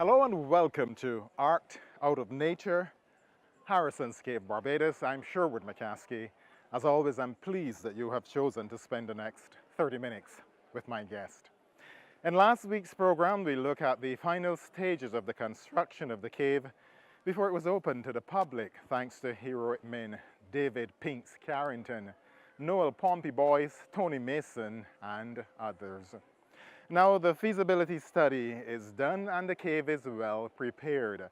Hello and welcome to Art Out of Nature, Harrison's Cave, Barbados. I'm Sherwood McCaskey. As always, I'm pleased that you have chosen to spend the next 30 minutes with my guest. In last week's program, we look at the final stages of the construction of the cave before it was opened to the public, thanks to heroic men David Pinks Carrington, Noel Pompey Boyce, Tony Mason, and others. Now the feasibility study is done and the cave is well prepared.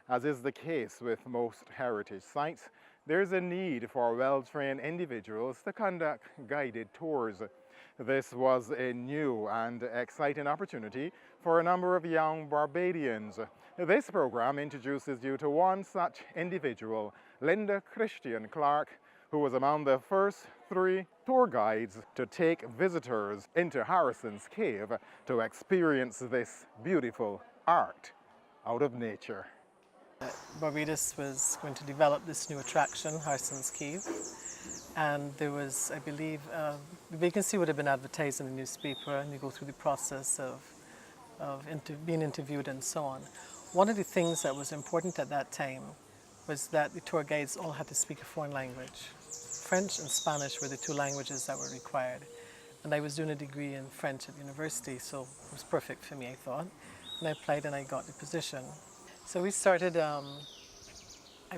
As is the case with most heritage sites, there's a need for well-trained individuals to conduct guided tours. This was a new and exciting opportunity for a number of young Barbadians. This program introduces you to one such individual, Linda Christian Clark, who was among the first 3 tour guides to take visitors into Harrison's Cave to experience this beautiful art out of nature. Barbados was going to develop this new attraction, Harrison's Cave, and there was, I believe, the vacancy would have been advertised in the newspaper, and you go through the process of being interviewed and so on. One of the things that was important at that time was that the tour guides all had to speak a foreign language. French and Spanish were the 2 languages that were required. And I was doing a degree in French at university, so it was perfect for me, I thought. And I applied and I got the position. So we started, I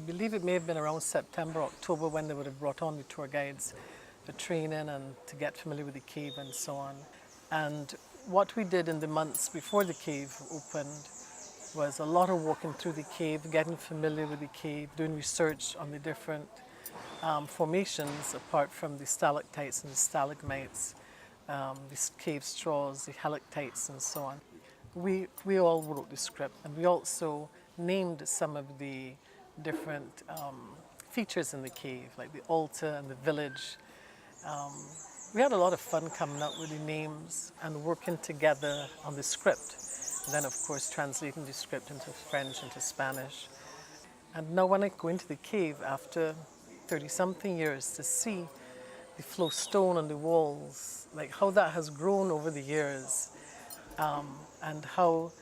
believe it may have been around September, October, when they would have brought on the tour guides for training and to get familiar with the cave and so on. And what we did in the months before the cave opened was a lot of walking through the cave, getting familiar with the cave, doing research on the different formations apart from the stalactites and the stalagmites, the cave straws, the helictites and so on. We all wrote the script, and we also named some of the different features in the cave, like the altar and the village. We had a lot of fun coming up with the names and working together on the script. And then, of course, translating the script into French, into Spanish. And now when I go into the cave after 30-something years to see the flow stone on the walls, like how that has grown over the years, and how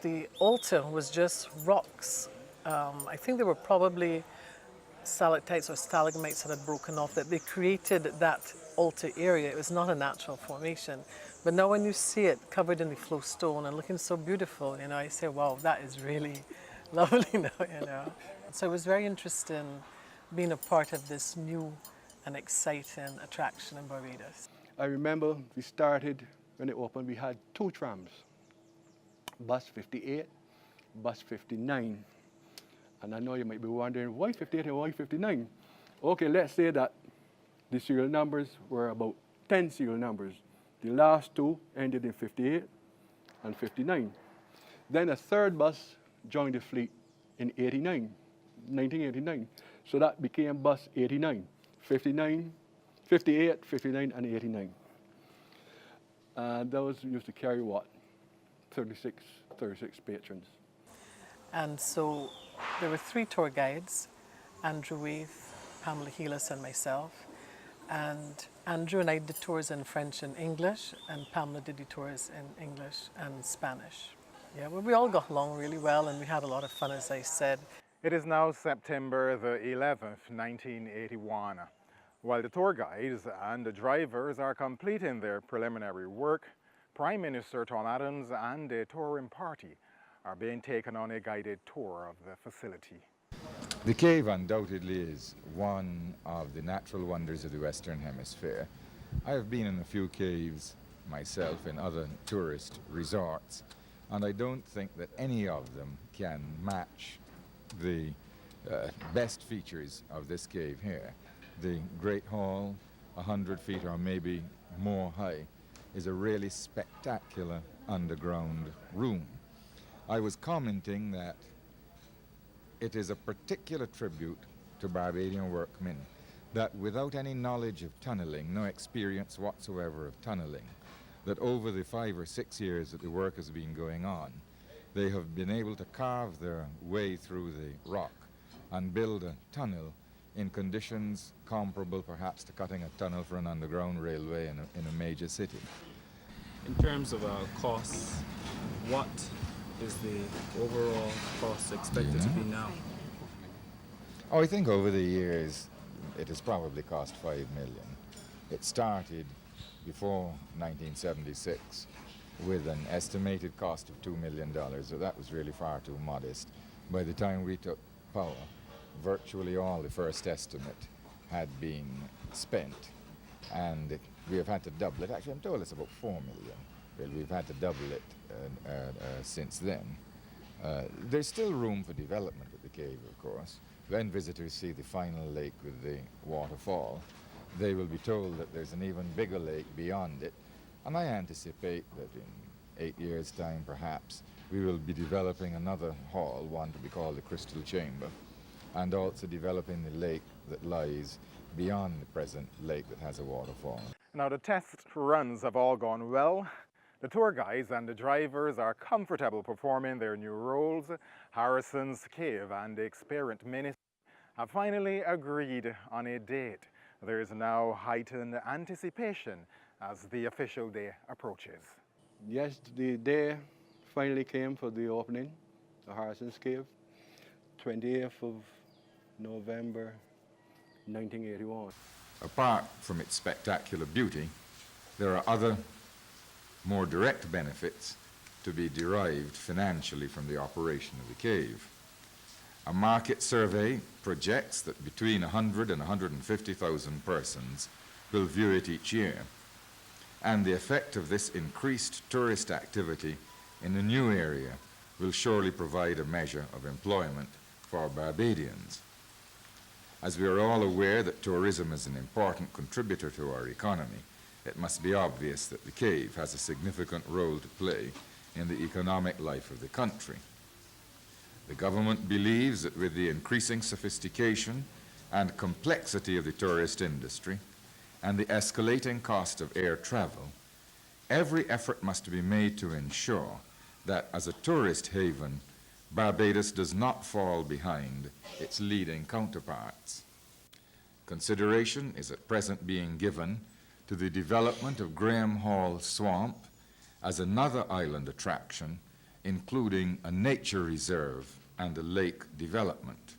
the altar was just rocks. I think there were probably stalactites or stalagmites that had broken off, that they created that altar area. It was not a natural formation. But now when you see it covered in the flow stone and looking so beautiful, I say, wow, that is really lovely now, So it was very interesting being a part of this new and exciting attraction in Barbados. I remember we started, when it opened, we had 2 trams, bus 58, bus 59. And I know you might be wondering, why 58 and why 59? Okay, let's say that the serial numbers were about 10 serial numbers. The last 2 ended in 58 and 59. Then a 3rd bus joined the fleet in 1989. So that became bus 89, 59, 58, 59, and 89. And those used to carry what? 36 patrons. And so there were 3 tour guides, Andrew Waith, Pamela Heelis, and myself. And Andrew and I did tours in French and English, and Pamela did the tours in English and Spanish. Yeah, well, we all got along really well, and we had a lot of fun, as I said. It is now September the 11th, 1981. While the tour guides and the drivers are completing their preliminary work, Prime Minister Tom Adams and a touring party are being taken on a guided tour of the facility. The cave undoubtedly is one of the natural wonders of the Western Hemisphere. I have been in a few caves myself in other tourist resorts, and I don't think that any of them can match the best features of this cave here. The Great Hall, 100 feet or maybe more high, is a really spectacular underground room. I was commenting that it is a particular tribute to Barbadian workmen that without any knowledge of tunneling, no experience whatsoever of tunneling, that over the 5 or 6 years that the work has been going on, they have been able to carve their way through the rock and build a tunnel in conditions comparable perhaps to cutting a tunnel for an underground railway in a major city. In terms of costs, what is the overall cost expected to be now? Oh, I think over the years it has probably cost 5 million. It started before 1976 with an estimated cost of $2 million, so that was really far too modest. By the time we took power, virtually all the first estimate had been spent, and we have had to double it. Actually, I'm told it's about 4 million. Well, we've had to double it since then. There's still room for development at the cave, of course. When visitors see the final lake with the waterfall, they will be told that there's an even bigger lake beyond it. And I anticipate that in 8 years' time, perhaps, we will be developing another hall, one to be called the Crystal Chamber, and also developing the lake that lies beyond the present lake that has a waterfall. Now, the test runs have all gone well. The tour guides and the drivers are comfortable performing their new roles. Harrison's Cave and the experienced minister have finally agreed on a date. There is now heightened anticipation as the official day approaches. Yes, the day finally came for the opening of Harrison's Cave, 28th of November 1981. Apart from its spectacular beauty, there are other more direct benefits to be derived financially from the operation of the cave. A market survey projects that between 100 and 150,000 persons will view it each year, and the effect of this increased tourist activity in the new area will surely provide a measure of employment for Barbadians. As we are all aware that tourism is an important contributor to our economy, it must be obvious that the cave has a significant role to play in the economic life of the country. The government believes that with the increasing sophistication and complexity of the tourist industry and the escalating cost of air travel, every effort must be made to ensure that as a tourist haven, Barbados does not fall behind its leading counterparts. Consideration is at present being given to the development of Graham Hall Swamp as another island attraction, including a nature reserve and a lake development.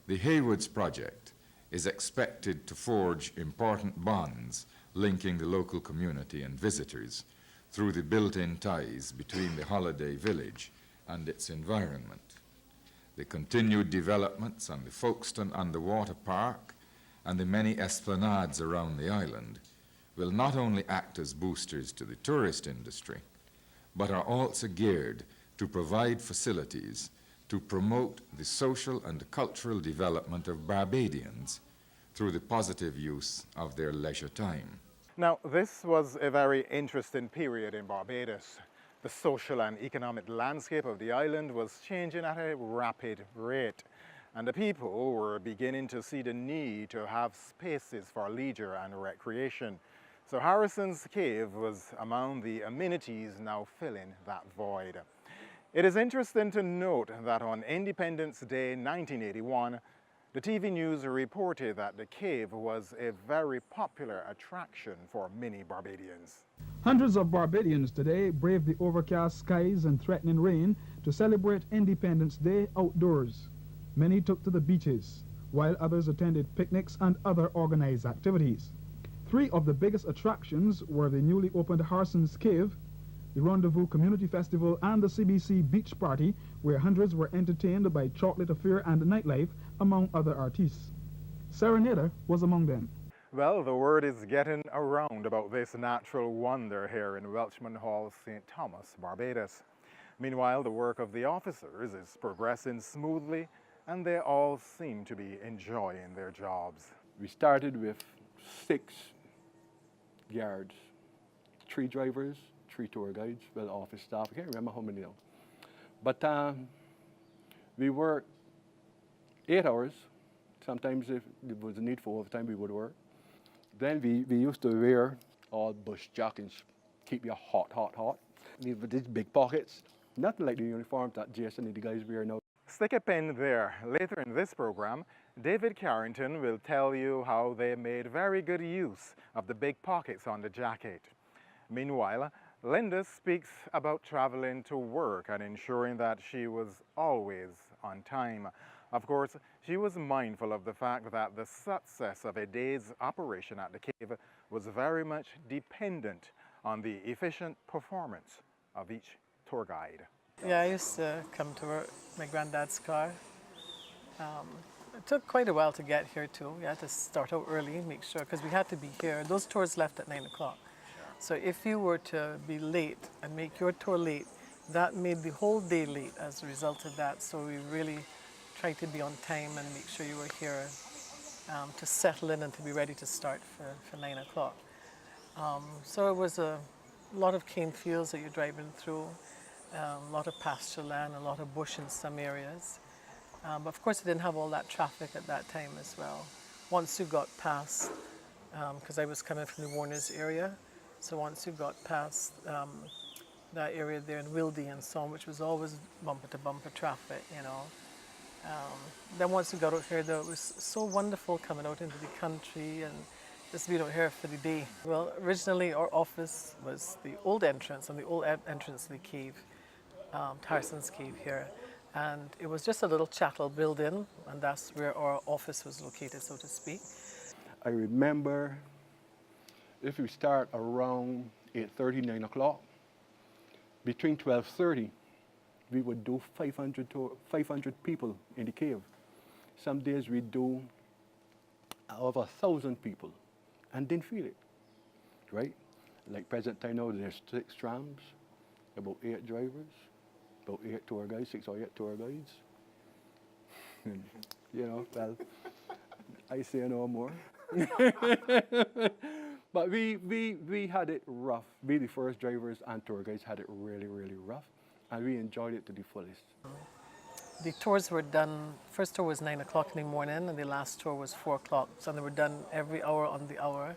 The Haywoods project is expected to forge important bonds linking the local community and visitors through the built-in ties between the holiday village and its environment. The continued developments on the Folkestone Underwater Park and the many esplanades around the island will not only act as boosters to the tourist industry, but are also geared to provide facilities to promote the social and cultural development of Barbadians through the positive use of their leisure time. Now, this was a very interesting period in Barbados. The social and economic landscape of the island was changing at a rapid rate, and the people were beginning to see the need to have spaces for leisure and recreation. So Harrison's Cave was among the amenities now filling that void. It is interesting to note that on Independence Day 1981, the TV news reported that the cave was a very popular attraction for many Barbadians. Hundreds of Barbadians today brave the overcast skies and threatening rain to celebrate Independence Day outdoors. Many took to the beaches, while others attended picnics and other organized activities. Three of the biggest attractions were the newly opened Harrison's Cave, the Rendezvous Community Festival, and the CBC Beach Party, where hundreds were entertained by chocolate affair and nightlife, among other artists. Serenada was among them. Well, the word is getting around about this natural wonder here in Welchman Hall, St. Thomas, Barbados. Meanwhile, the work of the officers is progressing smoothly, and they all seem to be enjoying their jobs. We started with 6 guards, 3 drivers, 3 tour guides, well, office staff, I can't remember how many now. But we worked 8 hours. Sometimes if there was a need for overtime, we would work. Then we used to wear all bush jackets, keep you hot. With these big pockets, nothing like the uniforms that Jason and the guys wear now. Stick a pin there. Later in this program, David Carrington will tell you how they made very good use of the big pockets on the jacket. Meanwhile, Linda speaks about traveling to work and ensuring that she was always on time. Of course, she was mindful of the fact that the success of a day's operation at the cave was very much dependent on the efficient performance of each tour guide. Yeah, I used to come to work my granddad's car. It took quite a while to get here too. We had to start out early, make sure, because we had to be here. Those tours left at 9 o'clock. So if you were to be late and make your tour late, that made the whole day late as a result of that. So we really tried to be on time and make sure you were here to settle in and to be ready to start for 9 o'clock. So it was a lot of cane fields that you're driving through, a lot of pasture land, a lot of bush in some areas. But of course, it didn't have all that traffic at that time as well. Once you got past, because I was coming from the Warners area, so once you got past that area there in Wildy and so on, which was always bumper to bumper traffic, you know. Then once you got out here, though, it was so wonderful coming out into the country and just being out here for the day. Well, originally our office was the old entrance, on the old entrance to the cave, Harrison's Cave here. And it was just a little chattel building, and that's where our office was located, so to speak. I remember if we start around 8:30, 9 o'clock, between 12:30, we would do 500 people in the cave. Some days we do over 1,000 people and didn't feel it, right? Like present time now, there's 6 trams, about 8 drivers, about 8 tour guides, 6 or 8 tour guides. You know, well, I say no more. But we had it rough. We, the first drivers and tour guides, had it really, really rough, and we enjoyed it to the fullest. The tours were done, first tour was 9 o'clock in the morning, and the last tour was 4 o'clock. So they were done every hour on the hour.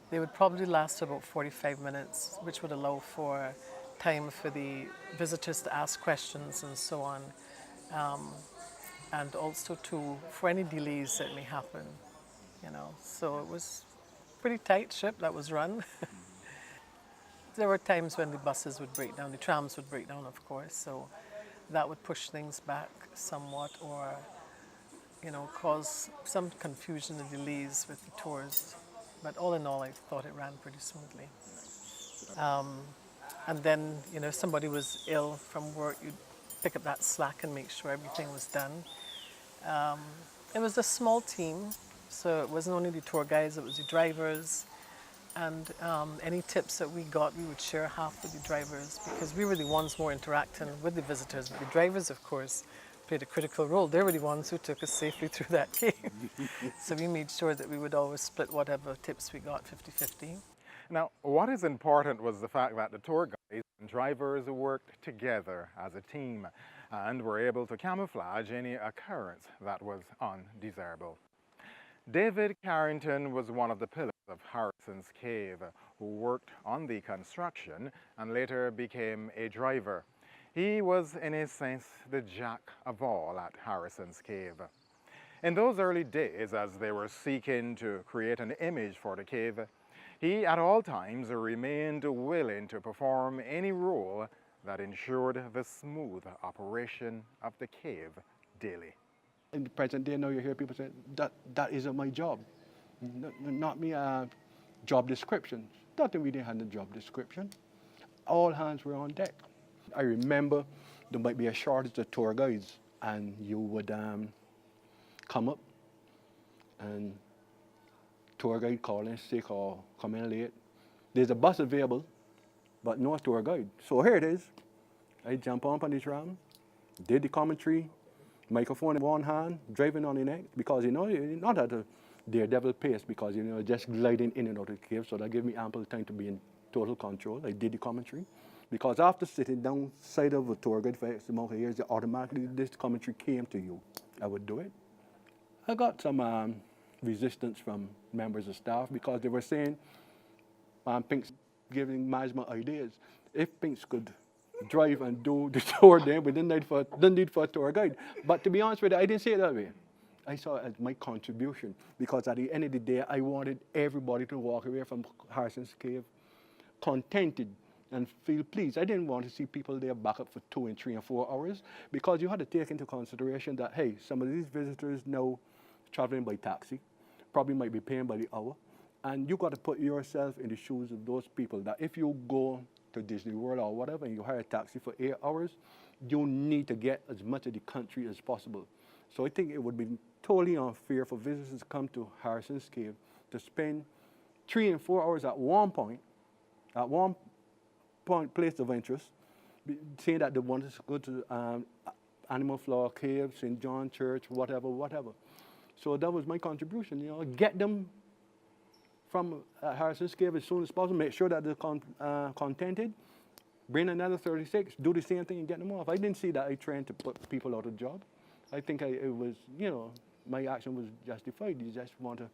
They would probably last about 45 minutes, which would allow for time for the visitors to ask questions and so on. And also for any delays that may happen, you know. So it was a pretty tight ship that was run. There were times when the buses would break down, the trams would break down, of course, so that would push things back somewhat or, you know, cause some confusion and delays with the tours. But all in all, I thought it ran pretty smoothly. And then, you know, if somebody was ill from work, you'd pick up that slack and make sure everything was done. It was a small team, so it wasn't only the tour guides, it was the drivers. And any tips that we got, we would share half with the drivers because we were the ones more interacting with the visitors. But the drivers, of course, played a critical role. They were the ones who took us safely through that cave. So we made sure that we would always split whatever tips we got 50-50. Now, what is important was the fact that the tour guides and drivers worked together as a team and were able to camouflage any occurrence that was undesirable. David Carrington was one of the pillars of Harrison's Cave, who worked on the construction and later became a driver. He was, in a sense, the jack of all at Harrison's Cave. In those early days, as they were seeking to create an image for the cave, he at all times remained willing to perform any role that ensured the smooth operation of the cave daily. In the present day now, you hear people say, that isn't my job. Not me job description. Nothing we didn't have a job description. All hands were on deck. I remember there might be a shortage of tour guides, and you would come up and tour guide call in sick or come in late. There's a bus available, but no tour guide. So here it is. I jump on the tram, did the commentary, microphone in one hand, driving on the next, because, you know, you're not at a daredevil pace because, you know, just gliding in and out of the cave, so that gave me ample time to be in total control. I did the commentary, because after sitting down side of a tour guide for X amount of years, automatically this commentary came to you. I would do it. I got some resistance from members of staff because they were saying, Pink's giving management ideas. If Pink's could drive and do the tour there, we didn't need for a tour guide. But to be honest with you, I didn't see it that way. I saw it as my contribution because at the end of the day, I wanted everybody to walk away from Harrison's Cave contented and feel pleased. I didn't want to see people there back up for 2 and 3 and 4 hours, because you had to take into consideration that, hey, some of these visitors now traveling by taxi, probably might be paying by the hour, and you got to put yourself in the shoes of those people that if you go to Disney World or whatever and you hire a taxi for 8 hours, you need to get as much of the country as possible. So I think it would be totally unfair for visitors to come to Harrison's Cave to spend 3 and 4 hours at one point place of interest, saying that they want to go to Animal Flower Cave, St. John Church, whatever. So that was my contribution, you know, get them from Harrison's Cave as soon as possible, make sure that they're contented, bring another 36, do the same thing and get them off. I didn't see that I trained to put people out of job. I think it was, you know, my action was justified. You just want to,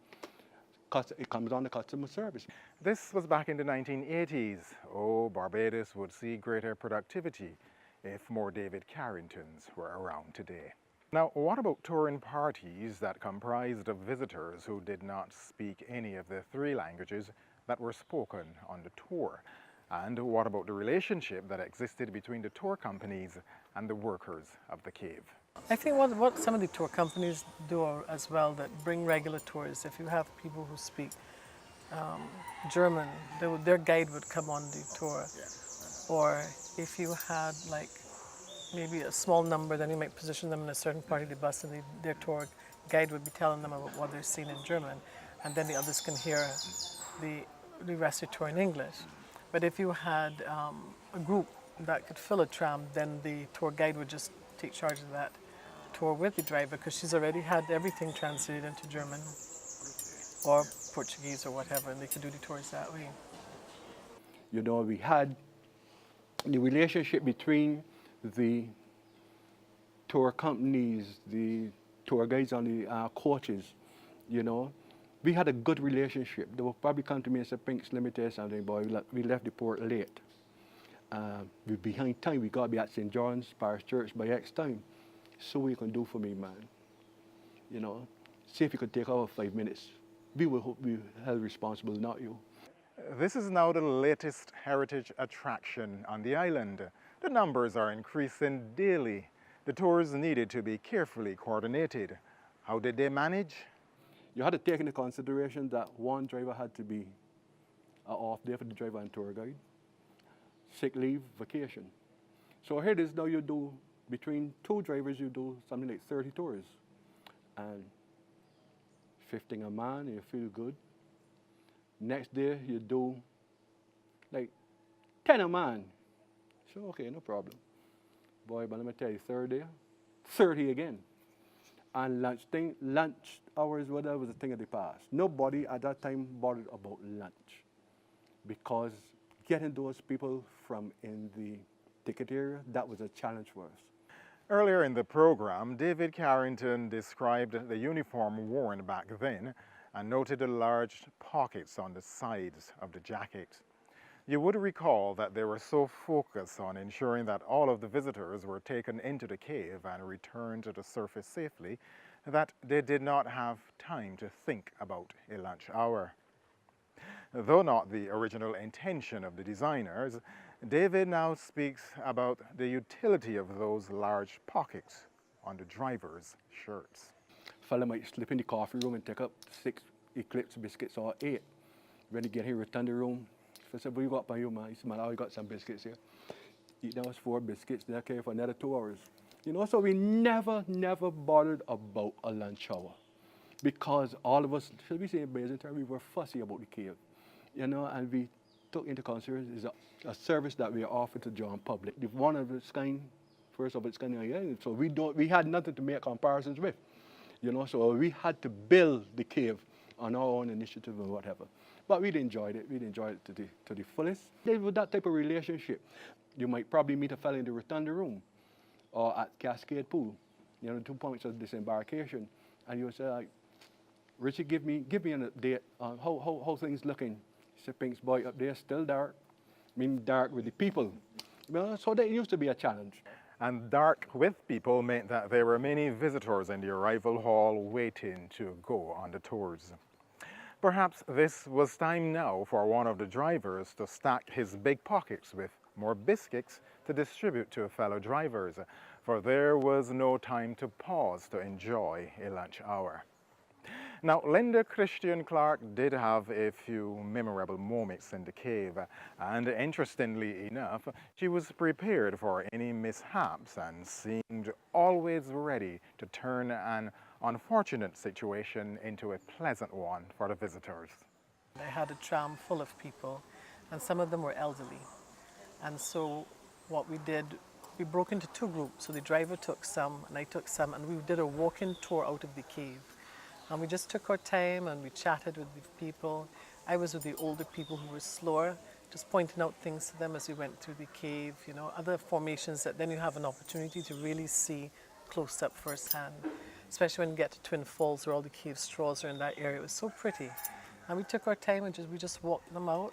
it comes on to customer service. This was back in the 1980s. Oh, Barbados would see greater productivity if more David Carringtons were around today. Now, what about touring parties that comprised of visitors who did not speak any of the 3 languages that were spoken on the tour? And what about the relationship that existed between the tour companies and the workers of the cave? I think what some of the tour companies do as well, that bring regular tours, if you have people who speak German, their guide would come on the tour. Or if you had like maybe a small number, then you might position them in a certain part of the bus and their tour guide would be telling them about what they're seeing in German, and then the others can hear the rest of the tour in English. But if you had a group that could fill a tram, then the tour guide would just take charge of that tour with the driver, because she's already had everything translated into German or Portuguese or whatever, and they could do the tours that way. You know, we had the relationship between the tour companies, the tour guides on the coaches, you know. We had a good relationship. They would probably come to me and say, Pinks, let me tell you something, boy, we left the port late. We're behind time. We got to be at St. John's Parish Church by X time. So what you can do for me, man? You know, see if you could take over 5 minutes. We will be held responsible, not you. This is now the latest heritage attraction on the island. The numbers are increasing daily. The tours needed to be carefully coordinated. How did they manage? You had to take into consideration that one driver had to be off day for the driver and tour guide, sick leave, vacation. So here it is, now you do, between 2 drivers, you do something like 30 tours. And 15 a man, and you feel good. Next day, you do like 10 a man. So, okay, no problem. Boy, but let me tell you, third day, 30 again. And lunch hours, whatever, was a thing of the past. Nobody at that time bothered about lunch, because getting those people from in the ticket area, that was a challenge for us. Earlier in the program, David Carrington described the uniform worn back then and noted the large pockets on the sides of the jacket. You would recall that they were so focused on ensuring that all of the visitors were taken into the cave and returned to the surface safely that they did not have time to think about a lunch hour. Though not the original intention of the designers, David now speaks about the utility of those large pockets on the driver's shirts. Fella might slip in the coffee room and take up 6 Eclipse biscuits or 8. When he get here, return the room. If I said, what you got by you, man? He said, man, I got some biscuits here. Eat those 4 biscuits, they're okay for another 2 hours. You know, so we never bothered about a lunch hour, because all of us, should we say in basic terms, we were fussy about the cave. You know, and we took into consideration is a service that we offer to John public. The one of its kind, first of its kind in the island. So we had nothing to make comparisons with. You know, so we had to build the cave on our own initiative and whatever. But we enjoyed it. We enjoyed it to the fullest. With that type of relationship, you might probably meet a fella in the rotunda room or at Cascade Pool, you know, 2 points of disembarkation, and you say, like, Richie, give me an update on how things looking. He said, Pink's boy, up there still dark. I mean, dark with the people. You know, so that used to be a challenge. And dark with people meant that there were many visitors in the arrival hall waiting to go on the tours. Perhaps this was time now for one of the drivers to stack his big pockets with more biscuits to distribute to fellow drivers, for there was no time to pause to enjoy a lunch hour. Now, Linda Christian Clark did have a few memorable moments in the cave, and interestingly enough, she was prepared for any mishaps and seemed always ready to turn an unfortunate situation into a pleasant one for the visitors. I had a tram full of people, and some of them were elderly. And so what we did, we broke into two groups. So the driver took some, and I took some, and we did a walk-in tour out of the cave. And we just took our time and we chatted with the people. I was with the older people who were slower, just pointing out things to them as we went through the cave, you know, other formations that then you have an opportunity to really see close up firsthand. Especially when you get to Twin Falls where all the cave straws are in that area. It was so pretty. And we took our time and we just walked them out.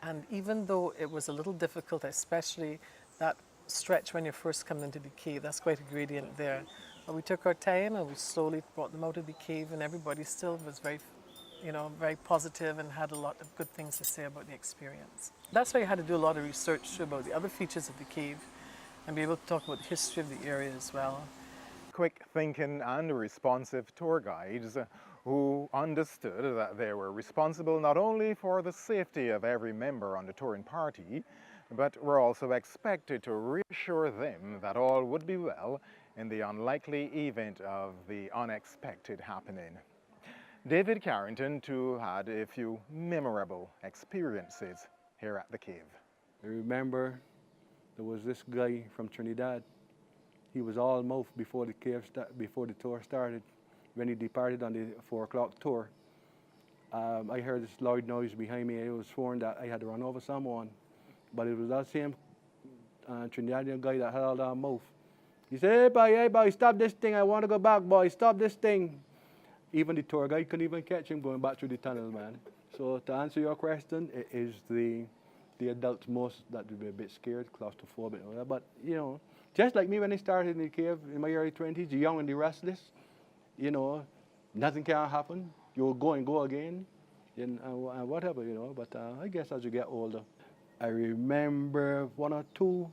And even though it was a little difficult, especially that stretch when you first come into the cave, that's quite a gradient there. But we took our time and we slowly brought them out of the cave, and everybody still was very, you know, very positive and had a lot of good things to say about the experience. That's why I had to do a lot of research about the other features of the cave and be able to talk about the history of the area as well. Quick thinking and responsive tour guides who understood that they were responsible not only for the safety of every member on the touring party, but were also expected to reassure them that all would be well in the unlikely event of the unexpected happening. David Carrington too had a few memorable experiences here at the cave. I remember there was this guy from Trinidad. He was all mouth before the tour started. When he departed on the 4 o'clock tour, I heard this loud noise behind me. I was sworn that I had to run over someone, but it was that same Trinidadian guy that had all that mouth. He said, hey boy, stop this thing. I want to go back, boy. Stop this thing. Even the tour guide couldn't even catch him going back through the tunnel, man. So to answer your question, it is the adults most that would be a bit scared, claustrophobic, and all that. But, you know, just like me when I started in the cave in my early 20s, the young and the restless, you know, nothing can happen. You'll go and go again, and whatever, you know. But I guess as you get older, I remember 1 or 2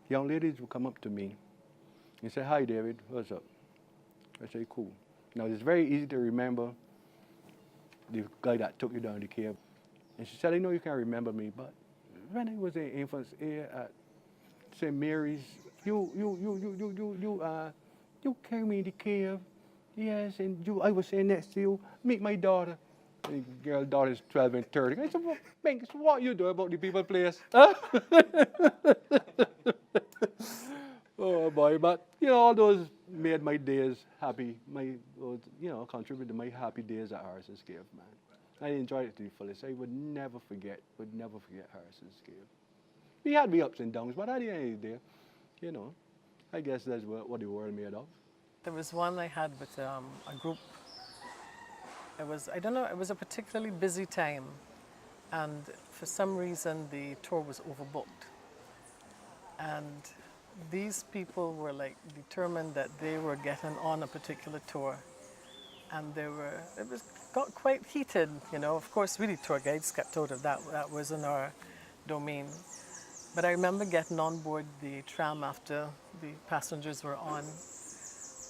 young ladies would come up to me and say, hi, David, what's up? I say, cool. Now, it's very easy to remember the guy that took you down the cave. And she said, I know you can't remember me, but when I was in infants here at St. Mary's, you carried me in the cave. Yes, and I was sitting next to you. Meet my daughter. The girl daughter is 12 and 30. I said, well, Banks, what you do about the people place? Huh? Oh boy, but you know, all those made my days happy. Contributed to my happy days at Harrison's Cave, man. I enjoyed it to the fullest. I would never forget Harrison's Cave. We had the ups and downs, but at the end of the day, you know, I guess that's what the world made of. There was one I had with a group. It was a particularly busy time, and for some reason the tour was overbooked. And these people were like determined that they were getting on a particular tour, and got quite heated, you know. Of course, really tour guides kept out of that. That was in our domain. But I remember getting on board the tram after the passengers were on,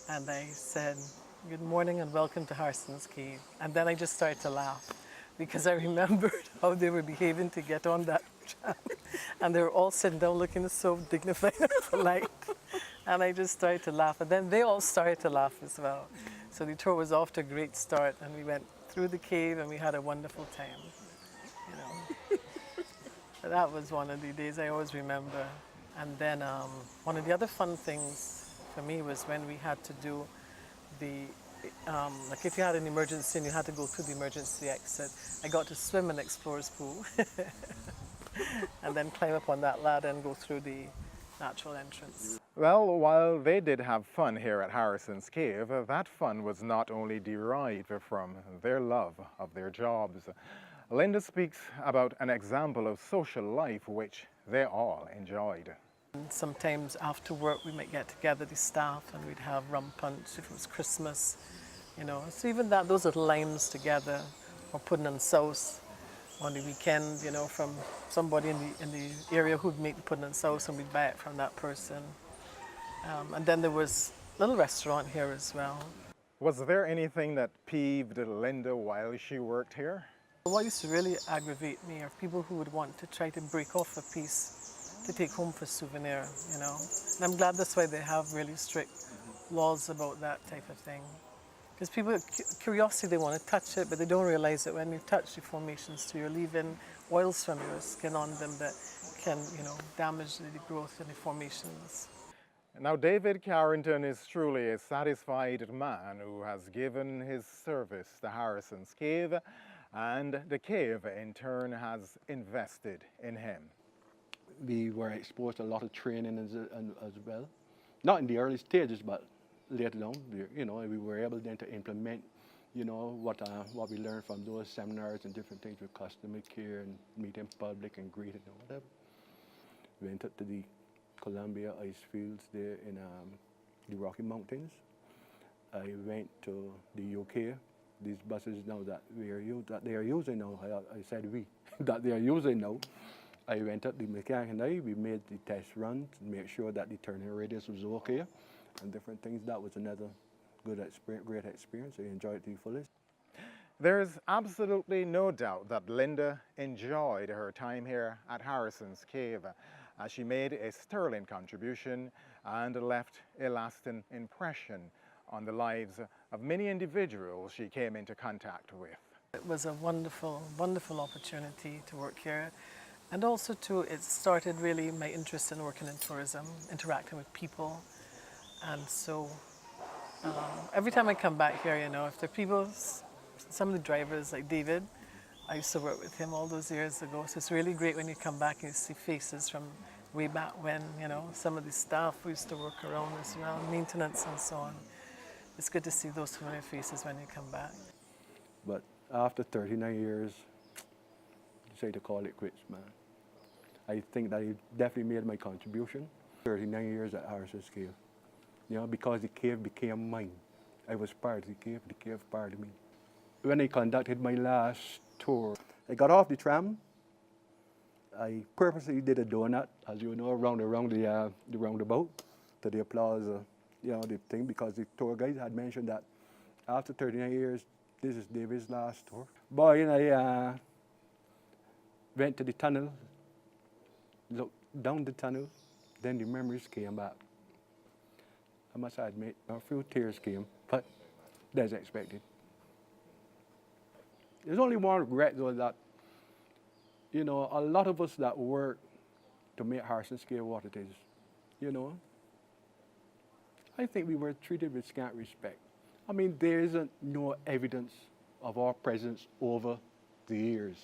and I said, good morning and welcome to Harrison's Cave. And then I just started to laugh because I remembered how they were behaving to get on that tram. And they were all sitting down looking so dignified and polite. And I just started to laugh. And then they all started to laugh as well. So the tour was off to a great start, and we went through the cave and we had a wonderful time. You know. But that was one of the days I always remember. And then one of the other fun things for me was when we had to do like if you had an emergency and you had to go through the emergency exit, I got to swim in Explorer's Pool and then climb up on that ladder and go through the natural entrance. Well, while they did have fun here at Harrison's Cave, that fun was not only derived from their love of their jobs. Linda speaks about an example of social life which they all enjoyed. Sometimes after work we might get together, the staff, and we'd have rum punch if it was Christmas, you know. So even those little lines together or pudding and sauce on the weekend, you know, from somebody in the area who'd make the pudding and sauce, and we'd buy it from that person. And then there was a little restaurant here as well. Was there anything that peeved Linda while she worked here? What used to really aggravate me are people who would want to try to break off a piece to take home for souvenir, you know. And I'm glad that's why they have really strict laws about that type of thing. Because people, curiosity, they want to touch it, but they don't realize that when you touch the formations too, you're leaving oils from your skin on them that can, you know, damage the growth in the formations. Now, David Carrington is truly a satisfied man who has given his service to Harrison's Cave, and the cave in turn has invested in him. We were exposed to a lot of training as well. Not in the early stages, but later on, we were able then to implement, what we learned from those seminars and different things with customer care and meeting public and greeting and whatever. We went up to the Columbia ice fields there in the Rocky Mountains. I went to the UK. These buses now that they are using now, I said we, that they are using now. I went up the mechanic and we made the test runs, made sure that the turning radius was okay and different things. That was another good experience, great experience. I enjoyed it to the fullest. There's absolutely no doubt that Linda enjoyed her time here at Harrison's Cave, as she made a sterling contribution and left a lasting impression on the lives of many individuals she came into contact with. It was a wonderful, wonderful opportunity to work here. And also too, it started really my interest in working in tourism, interacting with people. And so every time I come back here, if there are people, some of the drivers like David, I used to work with him all those years ago. So it's really great when you come back and you see faces from way back when, some of the staff we used to work around as well, maintenance and so on. It's good to see those familiar faces when you come back. But after 39 years, say to call it quits, man. I think that it definitely made my contribution. 39 years at Harrison's Cave. Because the cave became mine. I was part of the cave part of me. When I conducted my last tour, I got off the tram. I purposely did a donut, as you know, around the roundabout to the applause, the thing, because the tour guide had mentioned that after 39 years, this is David's last tour. Boy, I went to the tunnel, looked down the tunnel, then the memories came back. I must admit, a few tears came, but that's expected. There's only one regret, though, that, a lot of us that work to make Harrison's Cave what it is, I think we were treated with scant respect. I mean, there isn't no evidence of our presence over the years.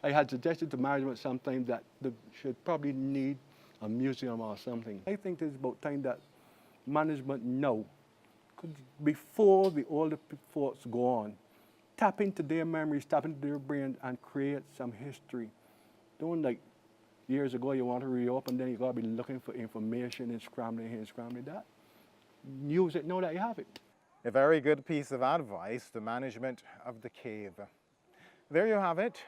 I had suggested to management sometimes that they should probably need a museum or something. I think it's about time that management now, before the older folks go on, tap into their memories, tap into their brain and create some history. Don't like years ago you want to reopen, then you got to be looking for information and scrambling here and scrambling that. Use it now that you have it. A very good piece of advice to management of the cave. There you have it.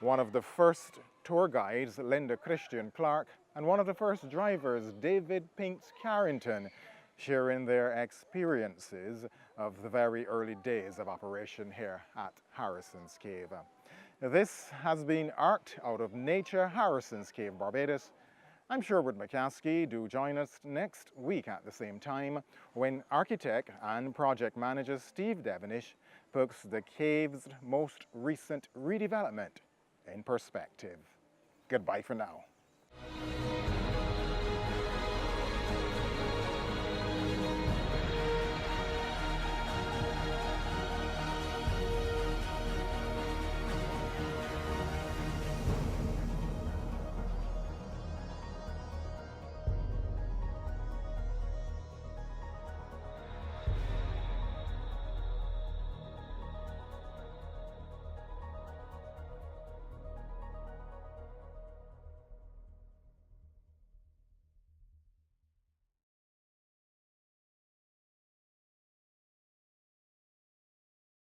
One of the first tour guides, Linda Christian Clark, and one of the first drivers, David Pinks Carrington, sharing their experiences of the very early days of operation here at Harrison's Cave. This has been Arced Out of Nature, Harrison's Cave, Barbados. I'm Sherwood McCaskey. Do join us next week at the same time when architect and project manager Steve Devenish puts the cave's most recent redevelopment in perspective. Goodbye for now.